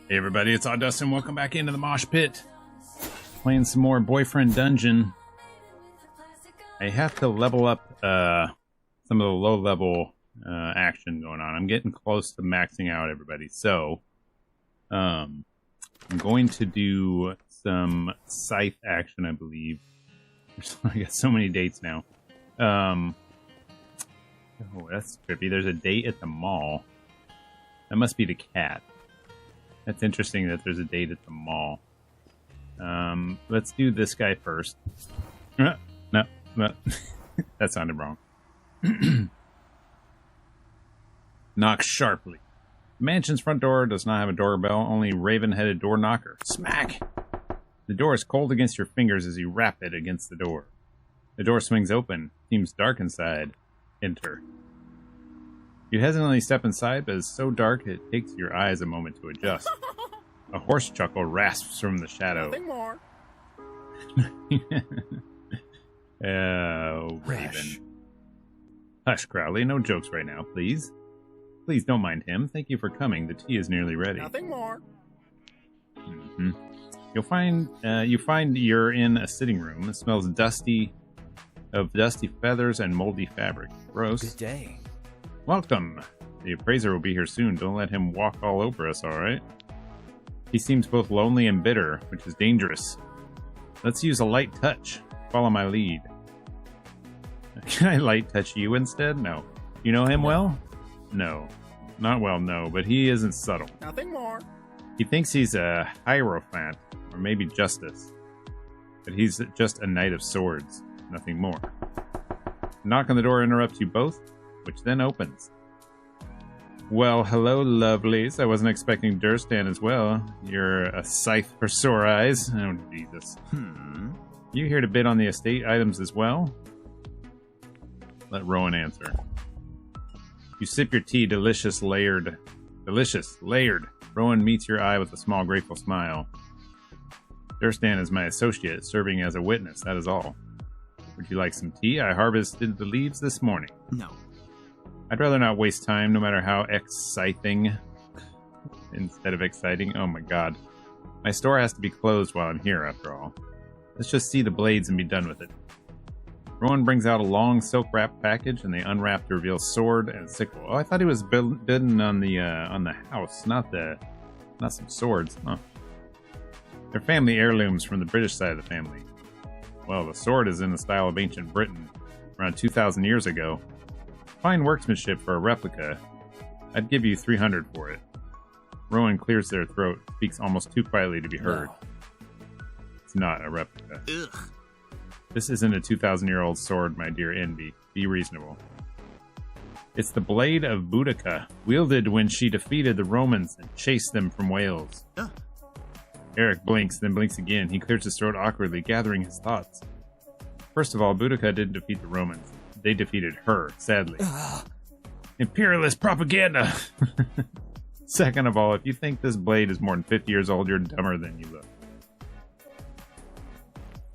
Hey everybody, it's Audustin. Welcome back into the Mosh Pit. Playing some more Boyfriend Dungeon. I have to level up some of the low-level action going on. I'm getting close to maxing out, everybody. So, I'm going to do some scythe action, I believe. I got so many dates now. Oh, that's trippy. There's a date at the mall. That must be the cat. That's interesting that there's a date at the mall. Let's do this guy first. No. That sounded wrong. Knock sharply. The mansion's front door does not have a doorbell, only raven-headed door knocker. Smack! The door is cold against your fingers as you rap it against the door. The door swings open. Seems dark inside. Enter. You hesitantly step inside, but it's so dark it takes your eyes a moment to adjust. A horse chuckle rasps from the shadow. Nothing more. Oh, Raven. Hush, Crowley. No jokes right now, please. Please don't mind him. Thank you for coming. The tea is nearly ready. Nothing more. Mm-hmm. You find you're in a sitting room. It smells dusty, of dusty feathers and moldy fabric. Gross. Good day. Welcome. The appraiser will be here soon. Don't let him walk all over us, alright? He seems both lonely and bitter, which is dangerous. Let's use a light touch. Follow my lead. Can I light touch you instead? No. You know him well? No. Not well, no, but he isn't subtle. Nothing more. He thinks he's a Hierophant, or maybe Justice. But he's just a Knight of Swords. Nothing more. A knock on the door interrupts you both, which then opens. Well, hello, lovelies. I wasn't expecting Durstan as well. You're a scythe for sore eyes. Oh, Jesus. You here to bid on the estate items as well? Let Rowan answer. You sip your tea, delicious, layered. Delicious, layered. Rowan meets your eye with a small, grateful smile. Durstan is my associate, serving as a witness, that is all. Would you like some tea? I harvested the leaves this morning. No. I'd rather not waste time, no matter how exciting. Instead of exciting. Oh my god. My store has to be closed while I'm here, after all. Let's just see the blades and be done with it. Rowan brings out a long silk-wrapped package, and they unwrap to reveal sword and sickle. Oh, I thought he was bidding on the house, not some swords. Huh. They're family heirlooms from the British side of the family. Well, the sword is in the style of ancient Britain, around 2,000 years ago. Fine workmanship for a replica. I'd give you 300 for it. Rowan clears their throat, speaks almost too quietly to be heard. No. It's not a replica. Ugh. This isn't a 2,000-year-old sword, my dear Envy. Be reasonable. It's the blade of Boudica, wielded when she defeated the Romans and chased them from Wales. Eric blinks, then blinks again. He clears his throat awkwardly, gathering his thoughts. First of all, Boudica didn't defeat the Romans. They defeated her, sadly. Imperialist propaganda! Second of all, if you think this blade is more than 50 years old, you're dumber than you look.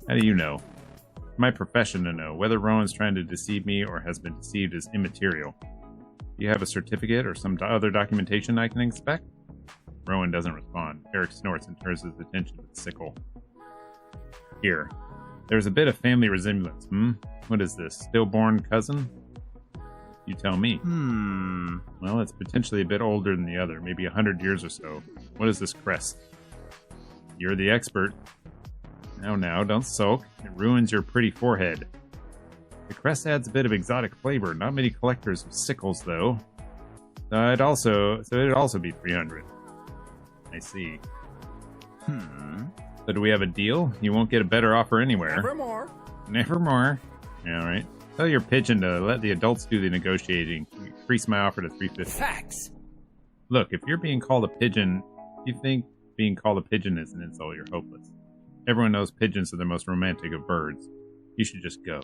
How do you know? My profession to know. Whether Rowan's trying to deceive me or has been deceived is immaterial. Do you have a certificate or some other documentation I can expect? Rowan doesn't respond. Eric snorts and turns his attention to the sickle. Here. There's a bit of family resemblance, What is this? Stillborn cousin? You tell me. Well, it's potentially a bit older than the other, maybe 100 years or so. What is this crest? You're the expert. Now, don't sulk. It ruins your pretty forehead. The crest adds a bit of exotic flavor. Not many collectors of sickles, though. It'd also be 300. I see. So do we have a deal? You won't get a better offer anywhere. Nevermore. Nevermore. Yeah, all right. Tell your pigeon to let the adults do the negotiating. Increase my offer to 350. Facts. Look, if you're being called a pigeon, you think being called a pigeon is an insult, you're hopeless. Everyone knows pigeons are the most romantic of birds. You should just go.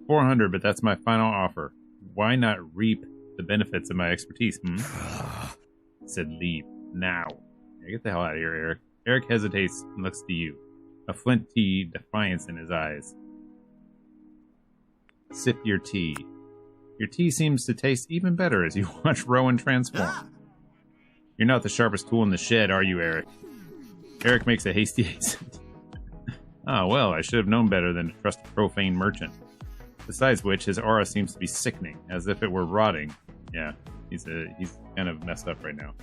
400, but that's my final offer. Why not reap the benefits of my expertise, Said leave. Now. Yeah, get the hell out of here, Eric. Eric hesitates and looks to you. A flinty defiance in his eyes. Sip your tea. Your tea seems to taste even better as you watch Rowan transform. You're not the sharpest tool in the shed, are you, Eric? Eric makes a hasty exit. Ah, well, I should have known better than to trust a profane merchant. Besides which, his aura seems to be sickening, as if it were rotting. Yeah, he's kind of messed up right now.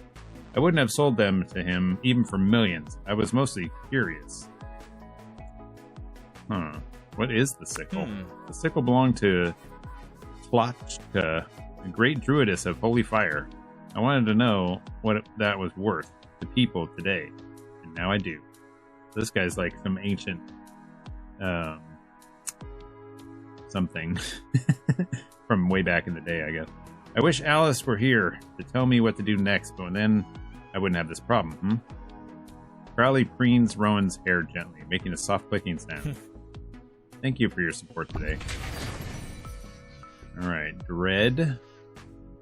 I wouldn't have sold them to him, even for millions. I was mostly curious. Huh. What is the sickle? The sickle belonged to Tlachka, a great druidess of holy fire. I wanted to know what that was worth to people today, and now I do. This guy's like some ancient something from way back in the day, I guess. I wish Alice were here to tell me what to do next, but then I wouldn't have this problem, Crowley preens Rowan's hair gently, making a soft clicking sound. Thank you for your support today. Alright, Dread.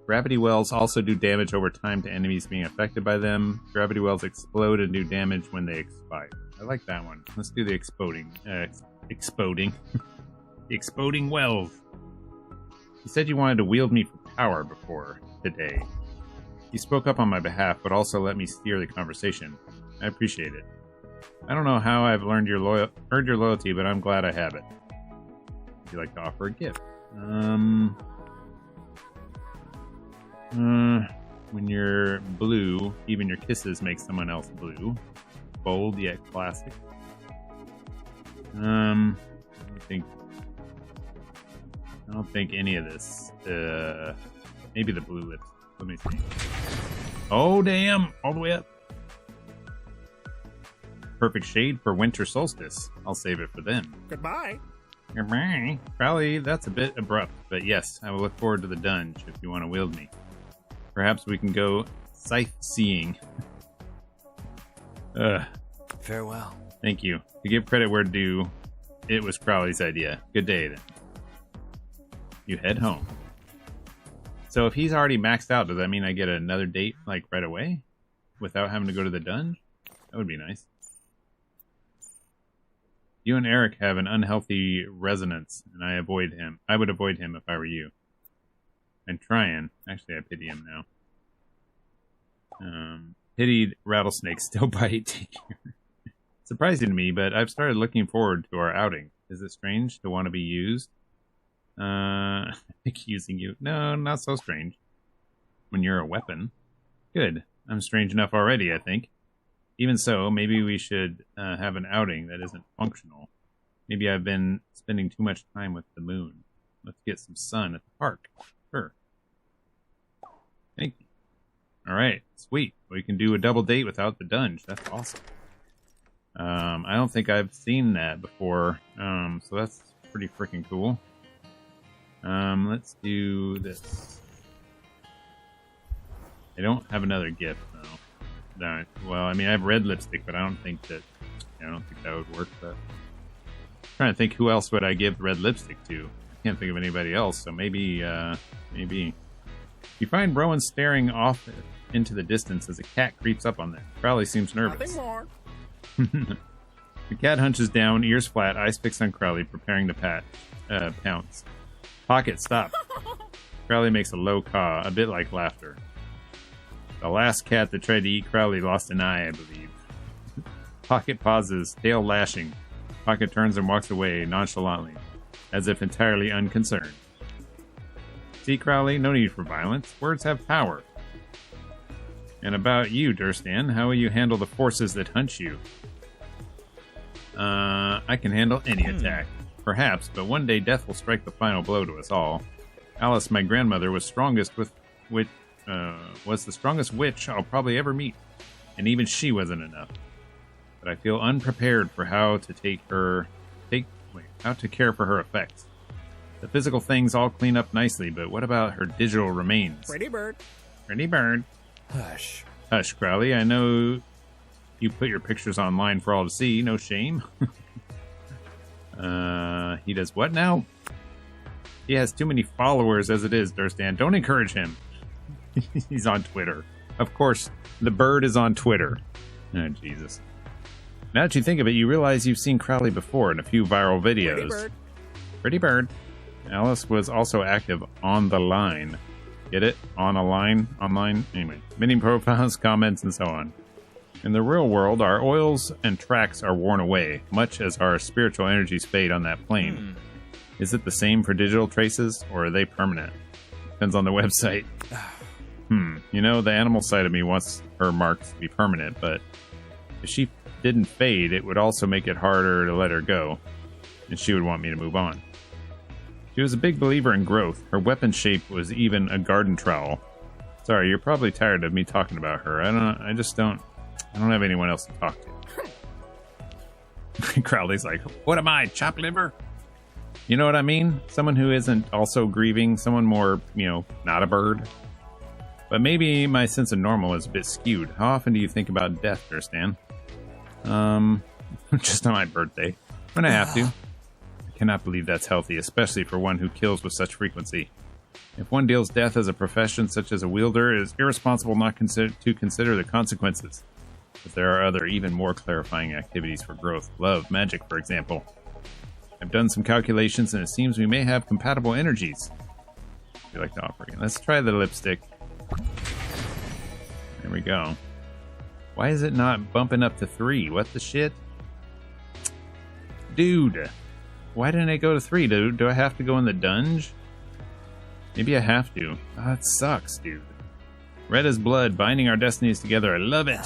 Gravity wells also do damage over time to enemies being affected by them. Gravity wells explode and do damage when they expire. I like that one. Let's do the exploding. Exploding. The exploding wells. You said you wanted to wield me for power before today. You spoke up on my behalf, but also let me steer the conversation. I appreciate it. I don't know how I've earned your loyalty, but I'm glad I have it. Would you like to offer a gift? When you're blue, even your kisses make someone else blue. Bold yet classic. I don't think any of this. Maybe the blue lips. Let me see. Oh damn! All the way up. Perfect shade for winter solstice. I'll save it for then. Goodbye. Goodbye. Probably that's a bit abrupt, but yes, I will look forward to the dungeon if you want to wield me. Perhaps we can go sightseeing. Farewell. Thank you. To give credit where due, it was Crowley's idea. Good day then. You head home. So if he's already maxed out, does that mean I get another date like right away? Without having to go to the dungeon? That would be nice. You and Eric have an unhealthy resonance, and I would avoid him if I were you. I'm trying. Actually, I pity him now. Pitied rattlesnakes still bite. Surprising to me, but I've started looking forward to our outing. Is it strange to want to be used? I think using you. No, not so strange. When you're a weapon. Good. I'm strange enough already, I think. Even so, maybe we should have an outing that isn't functional. Maybe I've been spending too much time with the moon. Let's get some sun at the park. Sure. Thank you. Alright, sweet. We can do a double date without the dungeon. That's awesome. I don't think I've seen that before, so that's pretty freaking cool. Let's do this. I don't have another gift, though. No, well, I mean, I have red lipstick, but I don't think that would work. But I'm trying to think, who else would I give red lipstick to? I can't think of anybody else, so maybe. You find Rowan staring off into the distance as a cat creeps up on them. Crowley seems nervous. Nothing more. The cat hunches down, ears flat, eyes fixed on Crowley, preparing to pounce. Pocket, stop. Crowley makes a low caw, a bit like laughter. The last cat that tried to eat Crowley lost an eye, I believe. Pocket pauses, tail lashing. Pocket turns and walks away nonchalantly, as if entirely unconcerned. See, Crowley, no need for violence. Words have power. And about you, Durstan, how will you handle the forces that hunt you? I can handle any attack. Perhaps, but one day death will strike the final blow to us all. Alice, my grandmother, was the strongest witch I'll probably ever meet, and even she wasn't enough. But I feel unprepared for how to care for her effects. The physical things all clean up nicely, but what about her digital remains? Pretty bird. Pretty bird. Hush. Hush, Crowley. I know you put your pictures online for all to see. No shame. He does what now? He has too many followers as it is, Durstan. Don't encourage him. He's on Twitter. Of course, the bird is on Twitter. Oh, Jesus. Now that you think of it, you realize you've seen Crowley before in a few viral videos. Pretty bird. Pretty bird. Alice was also active on the line. Get it? Online? Anyway, many profiles, comments, and so on. In the real world, our oils and tracks are worn away, much as our spiritual energies fade on that plane. Is it the same for digital traces, or are they permanent? Depends on the website. You know, the animal side of me wants her marks to be permanent, but if she didn't fade, it would also make it harder to let her go, and she would want me to move on. She was a big believer in growth. Her weapon shape was even a garden trowel. Sorry, you're probably tired of me talking about her. I don't have anyone else to talk to. Crowley's like, what am I, chopped liver? You know what I mean? Someone who isn't also grieving, someone more, not a bird. But maybe my sense of normal is a bit skewed. How often do you think about death, Durstan? Just on my birthday. When I have to. I cannot believe that's healthy, especially for one who kills with such frequency. If one deals death as a profession such as a wielder, it is irresponsible not to consider the consequences. But there are other, even more clarifying activities for growth. Love, magic, for example. I've done some calculations, and it seems we may have compatible energies. Would you like to offer again? Let's try the lipstick. There we go. Why is it not bumping up to 3? What the shit? Dude, why didn't I go to 3? Do I have to go in the dungeon? Maybe I have to. Oh, that sucks, dude. Red as blood, binding our destinies together. I love it.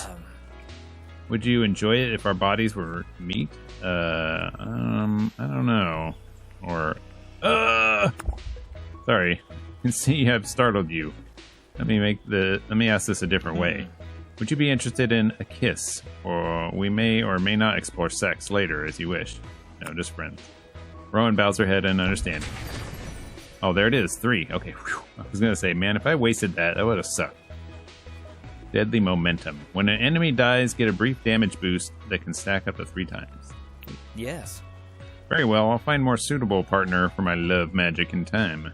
Would you enjoy it if our bodies were meat? I don't know. Or, sorry. I can see I've startled you. Let me ask this a different way. Would you be interested in a kiss? Or we may or may not explore sex later as you wish. No, just friends. Rowan bows her head in understanding. Oh, there it is. 3. Okay. Whew. I was going to say, man, if I wasted that would have sucked. Deadly momentum. When an enemy dies, get a brief damage boost that can stack up to 3 times. Yes. Very well. I'll find more suitable partner for my love, magic, and time.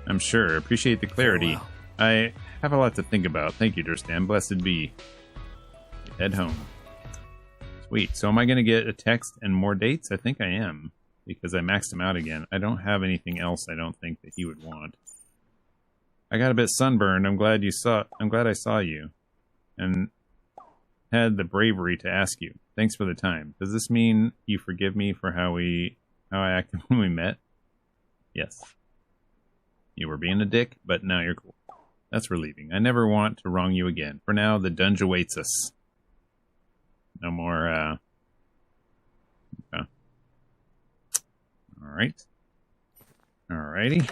I'm sure. Appreciate the clarity. Well. I have a lot to think about. Thank you, Durstan. Blessed be. Head home. Sweet. So am I going to get a text and more dates? I think I am. Because I maxed him out again. I don't have anything else I don't think that he would want. I got a bit sunburned. I'm glad I saw you. And had the bravery to ask you. Thanks for the time. Does this mean you forgive me for how I acted when we met? Yes. You were being a dick, but now you're cool. That's relieving. I never want to wrong you again. For now, the dungeon awaits us. No more, okay. Alright. Alrighty.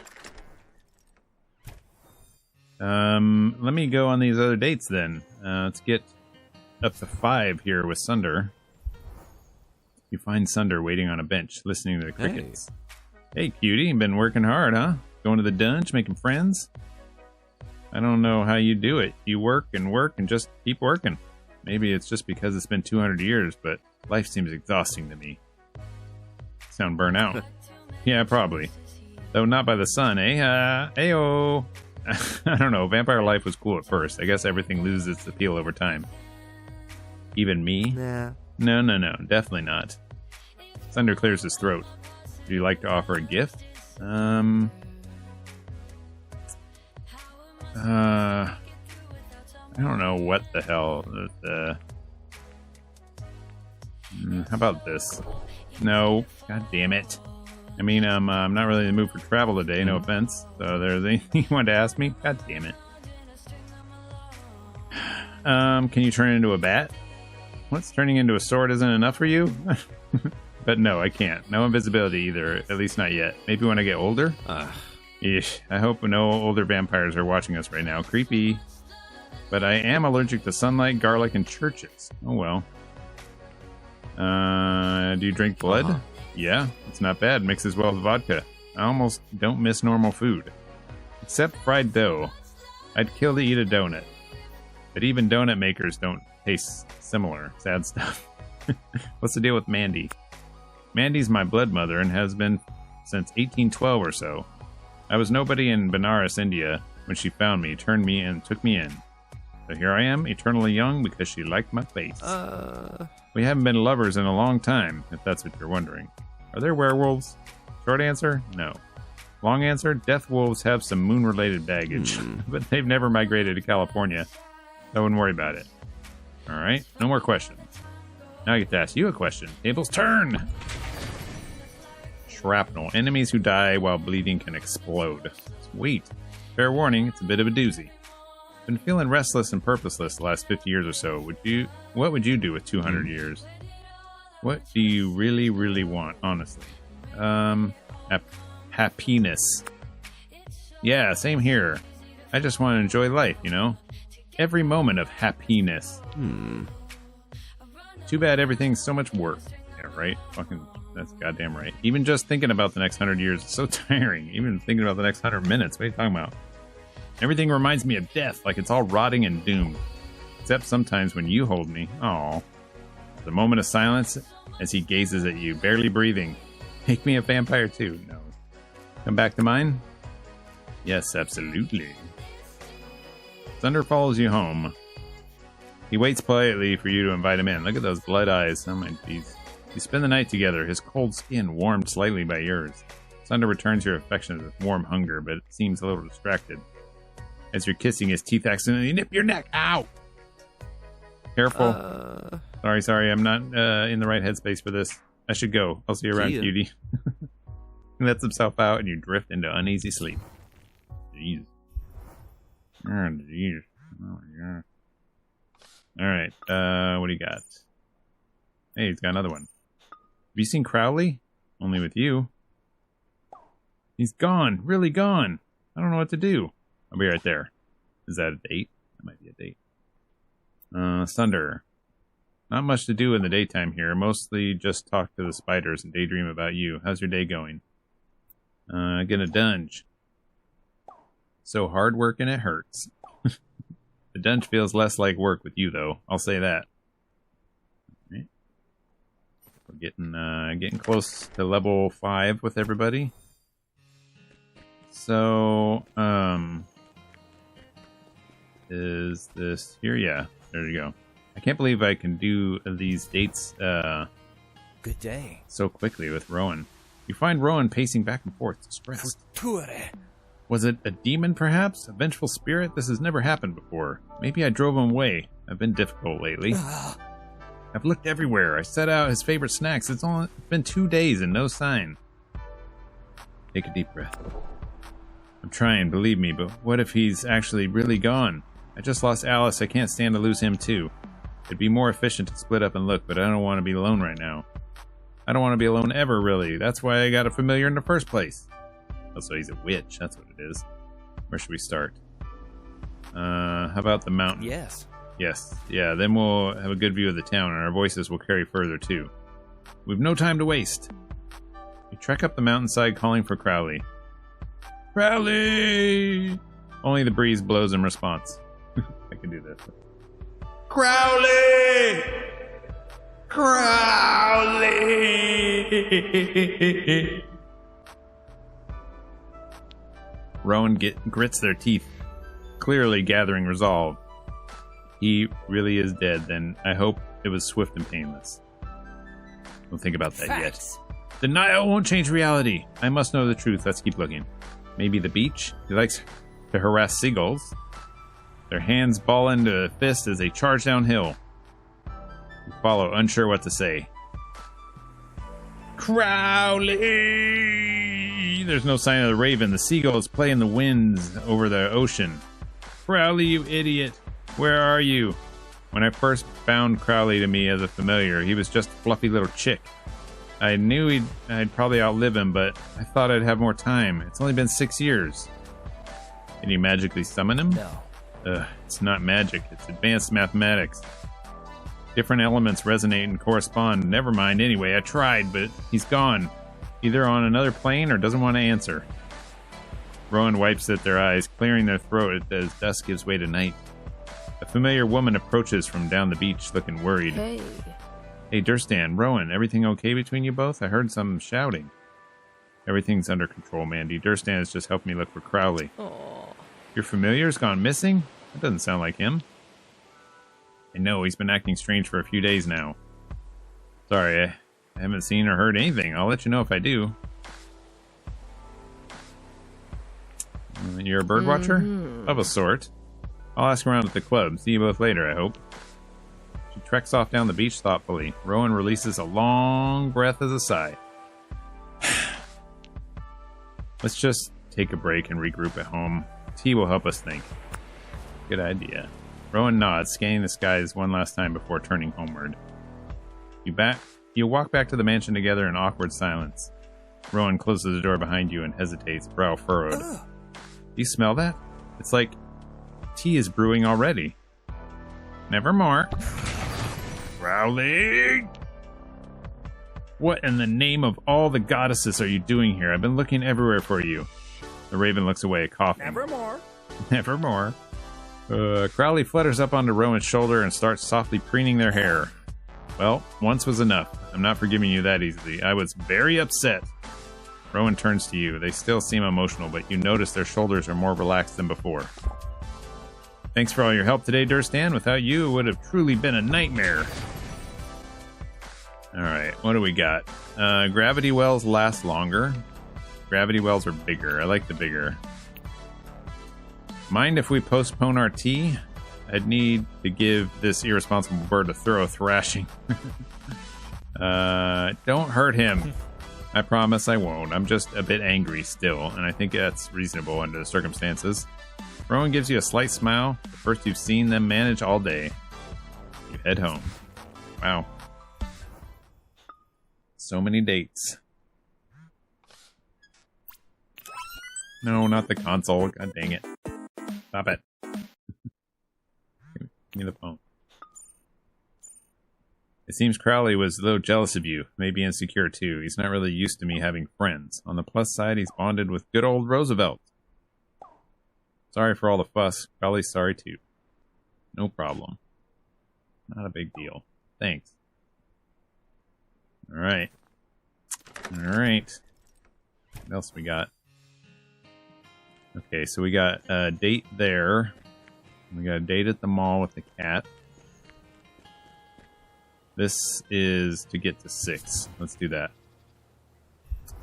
Let me go on these other dates then. Let's get up to 5 here with Sunder. You find Sunder waiting on a bench, listening to the crickets. Hey, cutie, been working hard, huh? Going to the dungeon, making friends? I don't know how you do it. You work and just keep working. Maybe it's just because it's been 200 years, but life seems exhausting to me. Sound burnt out. Yeah, probably. Though not by the sun, eh? Ayo! I don't know, vampire life was cool at first. I guess everything loses its appeal over time. Even me? Nah. No, definitely not. Sunder clears his throat. Would you like to offer a gift? I don't know what the hell. How about this? No. God damn it. I mean, I'm not really in the mood for travel today, no offense. So there's anything you wanted to ask me? God damn it. Can you turn into a bat? What's turning into a sword isn't enough for you? But no, I can't. No invisibility either, at least not yet. Maybe when I get older? Eesh, I hope no older vampires are watching us right now. Creepy. But I am allergic to sunlight, garlic, and churches. Oh well. Do you drink blood? Yeah, it's not bad. Mixes well with vodka. I almost don't miss normal food. Except fried dough. I'd kill to eat a donut. But even donut makers don't taste similar. Sad stuff. What's the deal with Mandy? Mandy's my blood mother and has been since 1812 or so. I was nobody in Benares, India, when she found me, turned me, and took me in. So here I am, eternally young, because she liked my face. We haven't been lovers in a long time, if that's what you're wondering. Are there werewolves? Short answer, no. Long answer, death wolves have some moon-related baggage, but they've never migrated to California. I wouldn't worry about it. Alright, no more questions. Now I get to ask you a question. Tables turn! Shrapnel. Enemies who die while bleeding can explode. Sweet. Fair warning, it's a bit of a doozy. Been feeling restless and purposeless the last 50 years or so. What would you do with 200 years? What do you really, really want, honestly? Happiness. Yeah, same here. I just want to enjoy life, you know? Every moment of happiness. Too bad everything's so much work. Yeah, right? Fucking, that's goddamn right. Even just thinking about the next 100 years is so tiring. Even thinking about the next 100 minutes. What are you talking about? Everything reminds me of death, like it's all rotting and doomed. Except sometimes when you hold me. Aww. The moment of silence as he gazes at you, barely breathing. Make me a vampire too. No. Come back to mine? Yes, absolutely. Thunder follows you home. He waits politely for you to invite him in. Look at those blood eyes. Oh my jeez. You spend the night together, his cold skin warmed slightly by yours. Thunder returns your affection with warm hunger, but it seems a little distracted. As you're kissing, his teeth accidentally nip your neck. Ow! Careful. Sorry, I'm not in the right headspace for this. I should go. I'll see you around, cutie. He lets himself out and you drift into uneasy sleep. Jeez. Oh, jeez. Oh, my God. Alright, what do you got? Hey, he's got another one. Have you seen Crowley? Only with you. He's gone. Really gone. I don't know what to do. I'll be right there. Is that a date? That might be a date. Thunder. Not much to do in the daytime here. Mostly just talk to the spiders and daydream about you. How's your day going? Get a dunge. So hard work and it hurts. The dunge feels less like work with you, though. I'll say that. Right. We're getting close to level 5 with everybody. So, is this here? Yeah, there you go. I can't believe I can do these dates Good day. so quickly with Rowan. You find Rowan pacing back and forth, distressed. Was it a demon, perhaps? A vengeful spirit? This has never happened before. Maybe I drove him away. I've been difficult lately. I've looked everywhere. I set out his favorite snacks. It's been 2 days and no sign. Take a deep breath. I'm trying, believe me, but what if he's actually really gone? I just lost Alice. I can't stand to lose him, too. It'd be more efficient to split up and look, but I don't want to be alone right now. I don't want to be alone ever, really. That's why I got a familiar in the first place. Oh, so he's a witch. That's what it is. Where should we start? How about the mountain? Yes. Yes. Yeah, then we'll have a good view of the town, and our voices will carry further, too. We've no time to waste. We trek up the mountainside, calling for Crowley. Crowley! Only the breeze blows in response. I can do this. Crowley! Crowley! Rowan grits their teeth, clearly gathering resolve. He really is dead, then I hope it was swift and painless. Don't think about that yet. Denial won't change reality. I must know the truth. Let's keep looking. Maybe the beach? He likes to harass seagulls. Their hands ball into a fist as they charge downhill. We follow, unsure what to say. Crowley! There's no sign of the raven. The seagulls play in the winds over the ocean. Crowley, you idiot! Where are you? When I first found Crowley to me as a familiar, he was just a fluffy little chick. I knew I'd probably outlive him, but I thought I'd have more time. It's only been 6 years. Can you magically summon him? No. It's not magic. It's advanced mathematics. Different elements resonate and correspond. Never mind, anyway. I tried, but he's gone. Either on another plane or doesn't want to answer. Rowan wipes at their eyes, clearing their throat as dusk gives way to night. A familiar woman approaches from down the beach, looking worried. Hey. Hey, Durstan, Rowan, everything okay between you both? I heard some shouting. Everything's under control, Mandy. Durstan has just helped me look for Crowley. Aw. Your familiar's gone missing? That doesn't sound like him. I know, he's been acting strange for a few days now. Sorry, I haven't seen or heard anything. I'll let you know if I do. You're a bird watcher? Of a sort. I'll ask around at the club. See you both later, I hope. She treks off down the beach thoughtfully. Rowan releases a long breath as a sigh. Let's just take a break and regroup at home. Tea will help us think. Good idea. Rowan nods, scanning the skies one last time before turning homeward. You walk back to the mansion together in awkward silence. Rowan closes the door behind you and hesitates, brow furrowed. Do you smell that? It's like tea is brewing already. Nevermore. Crowley! What in the name of all the goddesses are you doing here? I've been looking everywhere for you. The raven looks away, coughing. Nevermore. Nevermore. Crowley flutters up onto Rowan's shoulder and starts softly preening their hair. Well, once was enough. I'm not forgiving you that easily. I was very upset. Rowan turns to you. They still seem emotional, but you notice their shoulders are more relaxed than before. Thanks for all your help today, Durstan. Without you, it would have truly been a nightmare. Alright, what do we got? Gravity wells last longer. Gravity wells are bigger. I like the bigger. Mind if we postpone our tea? I'd need to give this irresponsible bird a thorough thrashing. Don't hurt him. I promise I won't. I'm just a bit angry still, and I think that's reasonable under the circumstances. Rowan gives you a slight smile. The first you've seen them manage all day. You head home. Wow. So many dates. No, not the console. God dang it. Stop it. Give me the phone. It seems Crowley was a little jealous of you, maybe insecure too. He's not really used to me having friends. On the plus side, he's bonded with good old Roosevelt. Sorry for all the fuss. Crowley's sorry too. No problem. Not a big deal. Thanks. Alright. Alright. What else we got? Okay, so we got a date there. We got a date at the mall with the cat. This is to get to 6. Let's do that.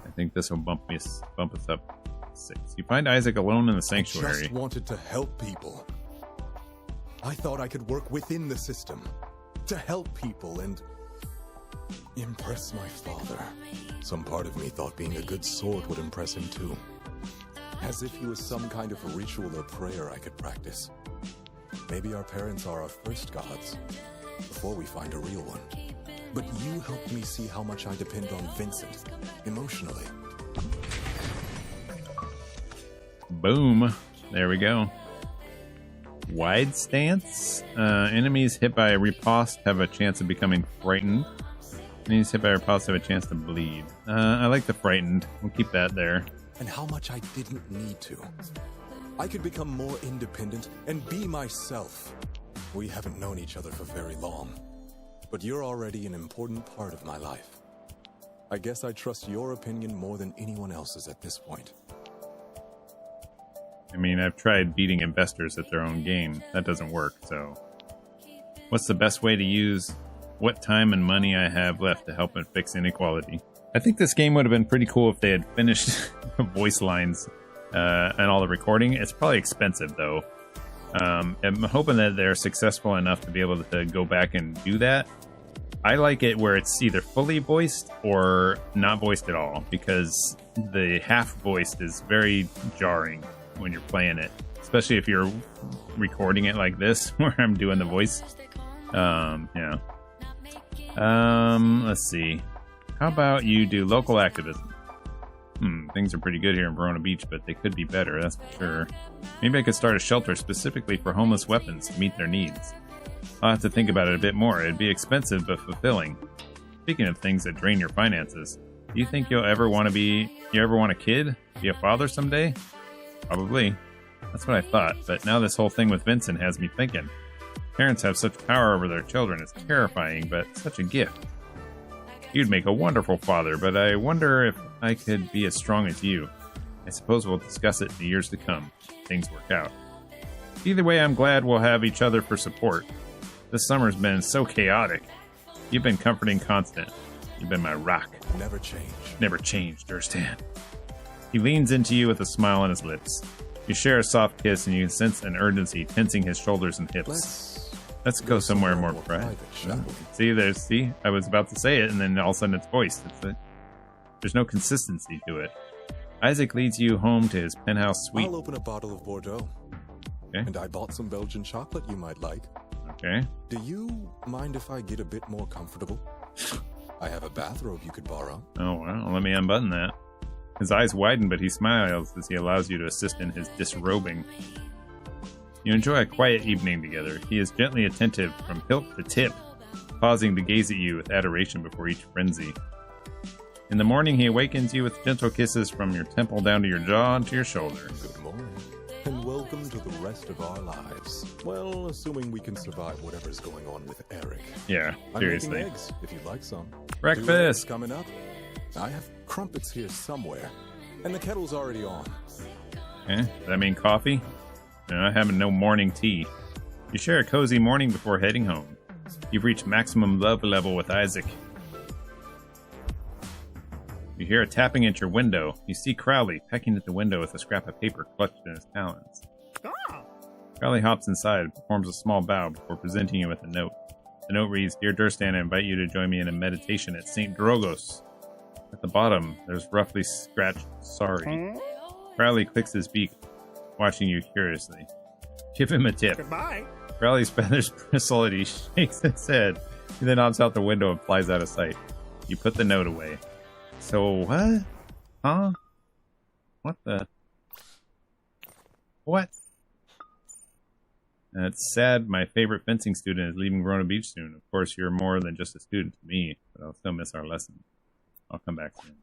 I think this will bump us up 6. You find Isaac alone in the sanctuary. I just wanted to help people. I thought I could work within the system to help people and impress my father. Some part of me thought being a good sword would impress him too. As if he was some kind of a ritual or prayer I could practice. Maybe our parents are our first gods, before we find a real one. But you helped me see how much I depend on Vincent, emotionally. Boom. There we go. Wide stance. Enemies hit by a riposte have a chance of becoming frightened. Enemies hit by a riposte have a chance to bleed. I like the frightened. We'll keep that there. And how much I didn't need to. I could become more independent and be myself. We haven't known each other for very long, but you're already an important part of my life. I guess I trust your opinion more than anyone else's at this point. I mean, I've tried beating investors at their own game. That doesn't work, so... What's the best way to use what time and money I have left to help and fix inequality? I think this game would have been pretty cool if they had finished voice lines and all the recording. It's probably expensive, though. I'm hoping that they're successful enough to be able to go back and do that. I like it where it's either fully voiced or not voiced at all, because the half-voiced is very jarring when you're playing it, especially if you're recording it like this, where I'm doing the voice. Yeah. Let's see. How about you do local activism? Things are pretty good here in Verona Beach, but they could be better, that's for sure. Maybe I could start a shelter specifically for homeless weapons to meet their needs. I'll have to think about it a bit more. It'd be expensive but fulfilling. Speaking of things that drain your finances, do you think you ever want a kid? Be a father someday? Probably. That's what I thought, but now this whole thing with Vincent has me thinking. Parents have such power over their children, it's terrifying, but such a gift. You'd make a wonderful father, but I wonder if I could be as strong as you. I suppose we'll discuss it in the years to come, if things work out. Either way, I'm glad we'll have each other for support. This summer's been so chaotic. You've been comforting constant. You've been my rock. Never change. Never change, Durstan. He leans into you with a smile on his lips. You share a soft kiss, and you can sense an urgency tensing his shoulders and hips. Let's go somewhere more private. shall we? See, I was about to say it, and then all of a sudden it's voiced. There's no consistency to it. Isaac leads you home to his penthouse suite. I'll open a bottle of Bordeaux. Okay. And I bought some Belgian chocolate you might like. Okay. Do you mind if I get a bit more comfortable? I have a bathrobe you could borrow. Oh, well, let me unbutton that. His eyes widen, but he smiles as he allows you to assist in his disrobing. You enjoy a quiet evening together. He is gently attentive from hilt to tip, pausing to gaze at you with adoration before each frenzy. In the morning, he awakens you with gentle kisses from your temple down to your jaw and to your shoulder. Good morning. And welcome to the rest of our lives. Well, assuming we can survive whatever's going on with Eric. Yeah, I'm seriously. making eggs, if you'd like some. Breakfast! Duet's coming up. I have crumpets here somewhere. And the kettle's already on. Okay, does that mean coffee? No, I'm having no morning tea. You share a cozy morning before heading home. You've reached maximum love level with Isaac. You hear a tapping at your window. You see Crowley pecking at the window with a scrap of paper clutched in his talons. Crowley hops inside, performs a small bow before presenting you with a note. The note reads, Dear Durstan, I invite you to join me in a meditation at St. Drogos. At the bottom, there's roughly scratched sorry. Crowley clicks his beak, watching you curiously. Give him a tip. Goodbye. Crowley's feathers bristle and he shakes his head. He then hops out the window and flies out of sight. You put the note away. So what? Huh? What the? What? It's sad my favorite fencing student is leaving Verona Beach soon. Of course, you're more than just a student to me, but I'll still miss our lessons. I'll come back soon.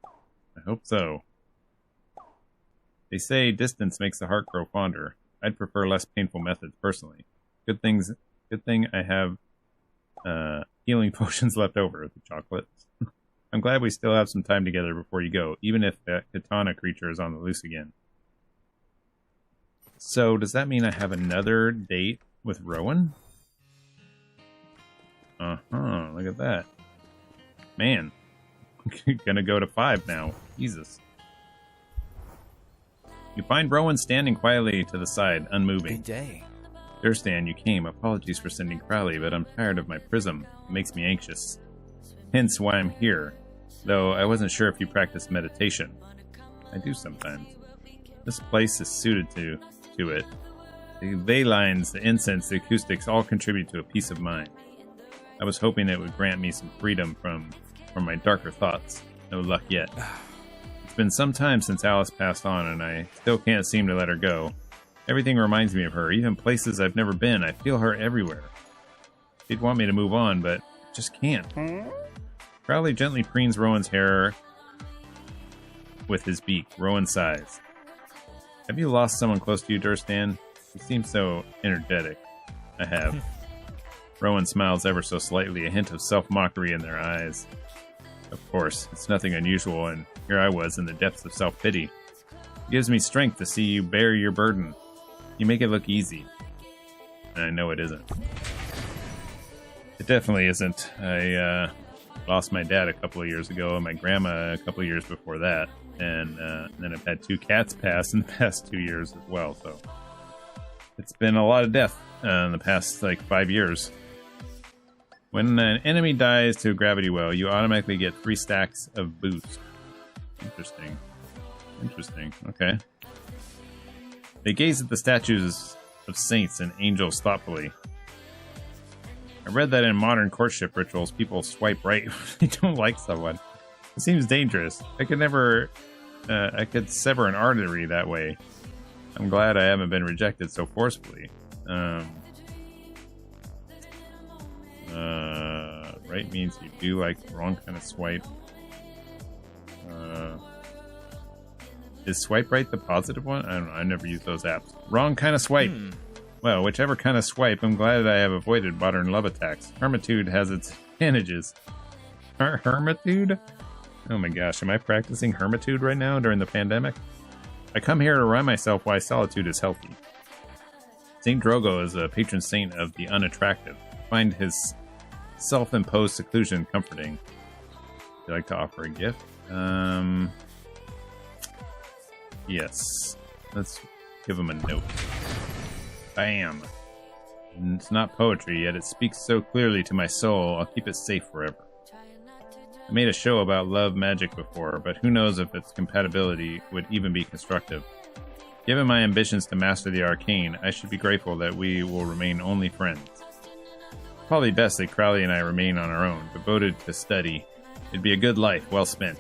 I hope so. They say distance makes the heart grow fonder. I'd prefer less painful methods personally. Good thing I have healing potions left over, the chocolate. I'm glad we still have some time together before you go, even if that katana creature is on the loose again. So, does that mean I have another date with Rowan? Uh-huh, look at that. Man, gonna go to 5 now. Jesus. You find Rowan standing quietly to the side, unmoving. Good day. Durstan, you came. Apologies for sending Crowley, but I'm tired of my prism. It makes me anxious. Hence why I'm here. Though I wasn't sure if you practice meditation. I do sometimes. This place is suited to it. The ley lines, the incense, the acoustics all contribute to a peace of mind. I was hoping it would grant me some freedom from my darker thoughts. No luck yet. It's been some time since Alice passed on, and I still can't seem to let her go. Everything reminds me of her, even places I've never been. I feel her everywhere. She'd want me to move on, but just can't. Crowley gently preens Rowan's hair with his beak. Rowan sighs. Have you lost someone close to you, Durstan? You seem so energetic. I have. Rowan smiles ever so slightly, a hint of self-mockery in their eyes. Of course, it's nothing unusual, and here I was in the depths of self-pity. It gives me strength to see you bear your burden. You make it look easy. And I know it isn't. It definitely isn't. I lost my dad a couple of years ago, and my grandma a couple of years before that. And then I've had 2 cats pass in the past 2 years as well, so it's been a lot of death in the past, 5 years. When an enemy dies to a gravity well, you automatically get 3 stacks of boost. Interesting. Okay. They gaze at the statues of saints and angels thoughtfully. I read that in modern courtship rituals, people swipe right when they don't like someone. It seems dangerous. I could sever an artery that way. I'm glad I haven't been rejected so forcefully. Right means you do like the wrong kind of swipe. Is swipe right the positive one? I don't know. I never use those apps. Wrong kind of swipe. Well, whichever kind of swipe, I'm glad I have avoided modern love attacks. Hermitude has its advantages. Hermitude? Oh my gosh, am I practicing hermitude right now during the pandemic? I come here to remind myself why solitude is healthy. St. Drogo is a patron saint of the unattractive. I find his self-imposed seclusion comforting. Would you like to offer a gift? Yes. Let's give him a note. Bam. And it's not poetry, yet it speaks so clearly to my soul, I'll keep it safe forever. I made a show about love magic before, but who knows if its compatibility would even be constructive. Given my ambitions to master the arcane, I should be grateful that we will remain only friends. Probably best that Crowley and I remain on our own, devoted to study. It'd be a good life, well spent.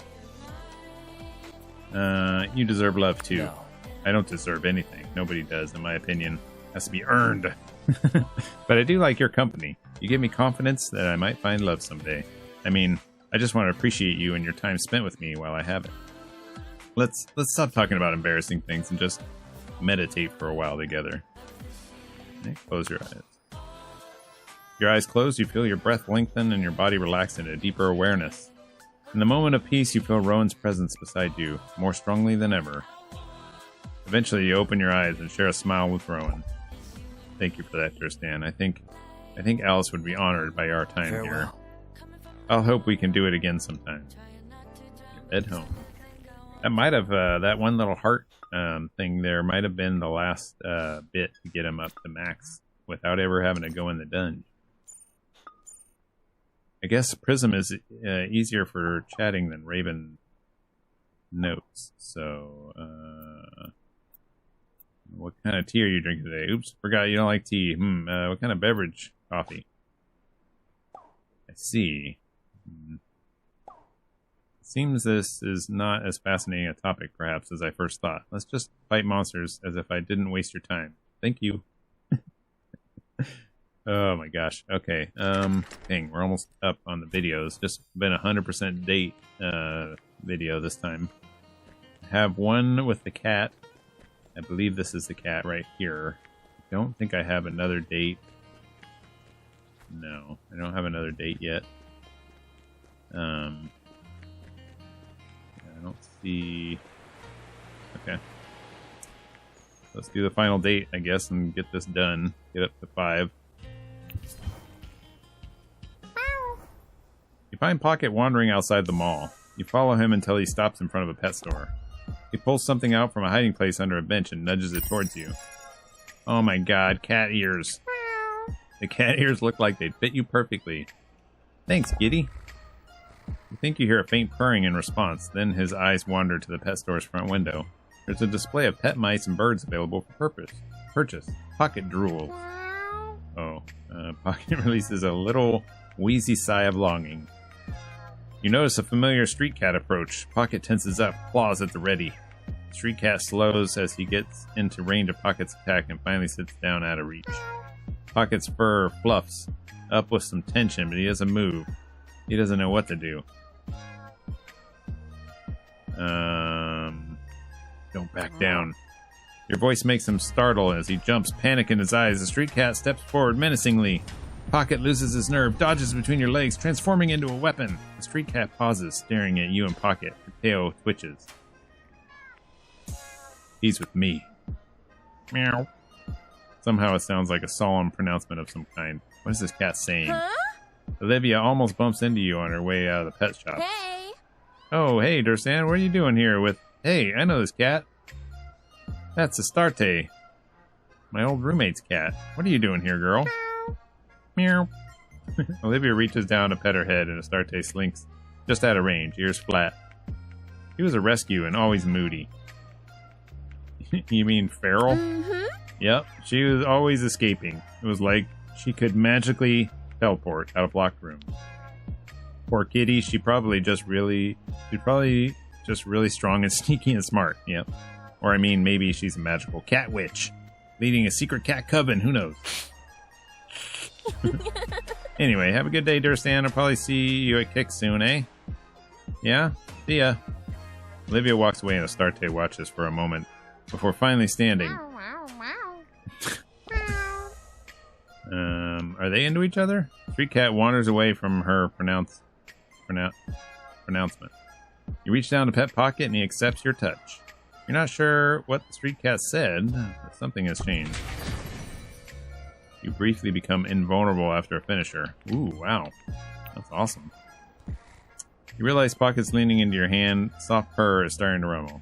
You deserve love too. No. I don't deserve anything. Nobody does, in my opinion. It has to be earned. But I do like your company. You give me confidence that I might find love someday. I mean, I just want to appreciate you and your time spent with me while I have it. Let's stop talking about embarrassing things and just meditate for a while together. Okay, close your eyes. Your eyes closed, you feel your breath lengthen and your body relax into a deeper awareness. In the moment of peace, you feel Rowan's presence beside you, more strongly than ever. Eventually, you open your eyes and share a smile with Rowan. Thank you for that, Durstan. I think Alice would be honored by our time Farewell. here. I'll hope we can do it again sometime. Head home. That might have, that one little heart thing there might have been the last bit to get him up to max without ever having to go in the dungeon. I guess Prism is easier for chatting than Raven notes. So, what kind of tea are you drinking today? Oops, forgot you don't like tea. What kind of beverage? Coffee. I see. Seems this is not as fascinating a topic, perhaps, as I first thought. Let's just fight monsters as if I didn't waste your time. Thank you. Oh my gosh. Okay. Dang, we're almost up on the videos. Just been 100% date video this time. I have one with the cat. I believe this is the cat right here. I don't think I have another date. No, I don't have another date yet. I don't see... Okay. Let's do the final date, I guess, and get this done. Get up to 5. You find Pocket wandering outside the mall. You follow him until he stops in front of a pet store. He pulls something out from a hiding place under a bench and nudges it towards you. Oh my god, cat ears. The cat ears look like they'd fit you perfectly. Thanks, kitty. You think you hear a faint purring in response, then his eyes wander to the pet store's front window. There's a display of pet mice and birds available for purchase. Pocket drools. Oh, Pocket releases a little wheezy sigh of longing. You notice a familiar street cat approach. Pocket tenses up, claws at the ready. Street cat slows as he gets into range of Pocket's attack and finally sits down out of reach. Pocket's fur fluffs up with some tension, but he doesn't move. He doesn't know what to do. Don't back down. Your voice makes him startle as he jumps, panic in his eyes. The street cat steps forward menacingly. Pocket loses his nerve, dodges between your legs, transforming into a weapon. The street cat pauses, staring at you and Pocket. Her tail twitches. He's with me. Meow. Somehow it sounds like a solemn pronouncement of some kind. What is this cat saying? Huh? Olivia almost bumps into you on her way out of the pet shop. Hey! Oh, hey, Durstan, what are you doing here with... Hey, I know this cat. That's Astarte. My old roommate's cat. What are you doing here, girl? Meow. Olivia reaches down to pet her head and Astarte slinks just out of range, ears flat. He was a rescue and always moody. You mean feral? Mm-hmm. Yep, she was always escaping. It was like she could magically teleport out of locked rooms. Poor kitty, she's probably just really strong and sneaky and smart. Yep. Or I mean, maybe she's a magical cat witch, leading a secret cat coven. Who knows? Anyway, have a good day, Durstan. I'll probably see you at Kick soon, eh? Yeah? See ya. Olivia walks away and Astarte watches for a moment before finally standing. Are they into each other? Street cat wanders away from her pronouncement. You reach down to pet Pocket and he accepts your touch. You're not sure what the street cat said, but something has changed. You briefly become invulnerable after a finisher. Ooh, wow. That's awesome. You realize Pocket's leaning into your hand. Soft purr is starting to rumble.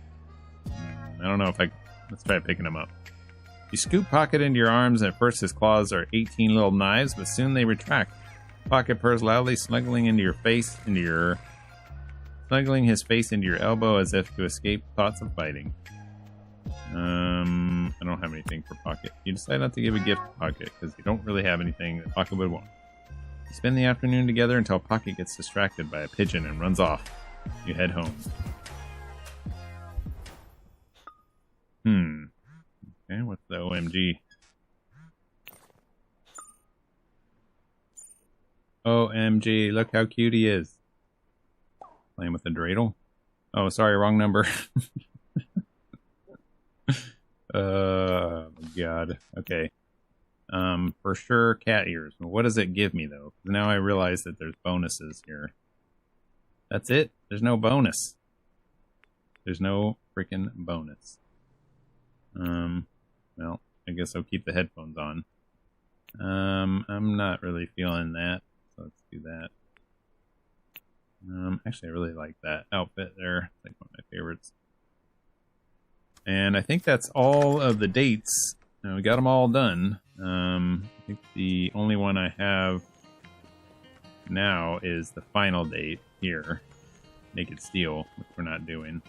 I don't know if I Let's try picking him up. You scoop Pocket into your arms, and at first his claws are 18 little knives, but soon they retract. Pocket purrs loudly, snuggling his face into your elbow as if to escape thoughts of fighting. I don't have anything for Pocket. You decide not to give a gift to Pocket because you don't really have anything that Pocket would want. You spend the afternoon together until Pocket gets distracted by a pigeon and runs off. You head home. Okay, what's the OMG? OMG, look how cute he is. Playing with a dreidel. Oh, sorry, wrong number. God. Okay. For sure, cat ears. What does it give me, though? Now I realize that there's bonuses here. That's it? There's no bonus. There's no freaking bonus. Well, I guess I'll keep the headphones on. I'm not really feeling that, so let's do that. Actually, I really like that outfit there. It's like one of my favorites. And I think that's all of the dates. We got them all done. I think the only one I have now is the final date here. Naked Steel, which we're not doing.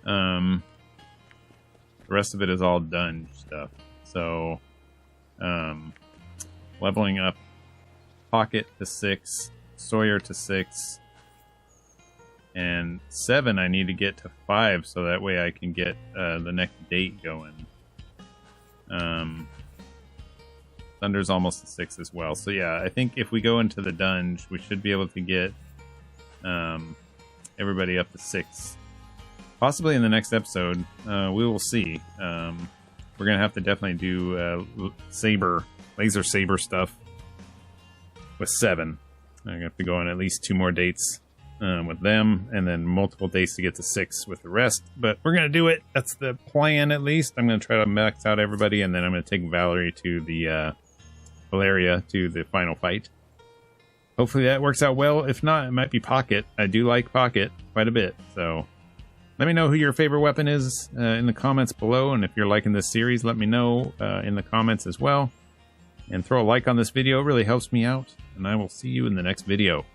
The rest of it is all done stuff. So, leveling up Pocket to 6, Sawyer to 6, and 7 I need to get to 5 so that way I can get the next date going. Thunder's almost to 6 as well. So yeah, I think if we go into the dungeon, we should be able to get everybody up to 6. Possibly in the next episode. We will see. We're going to have to definitely do laser saber stuff with 7. I'm going to have to go on at least 2 more dates with them, and then multiple dates to get to 6 with the rest. But we're going to do it. That's the plan, at least. I'm going to try to max out everybody, and then I'm going to take Valeria to the final fight. Hopefully that works out well. If not, it might be Pocket. I do like Pocket quite a bit, so let me know who your favorite weapon is in the comments below, and if you're liking this series, let me know in the comments as well. And throw a like on this video. It really helps me out, and I will see you in the next video.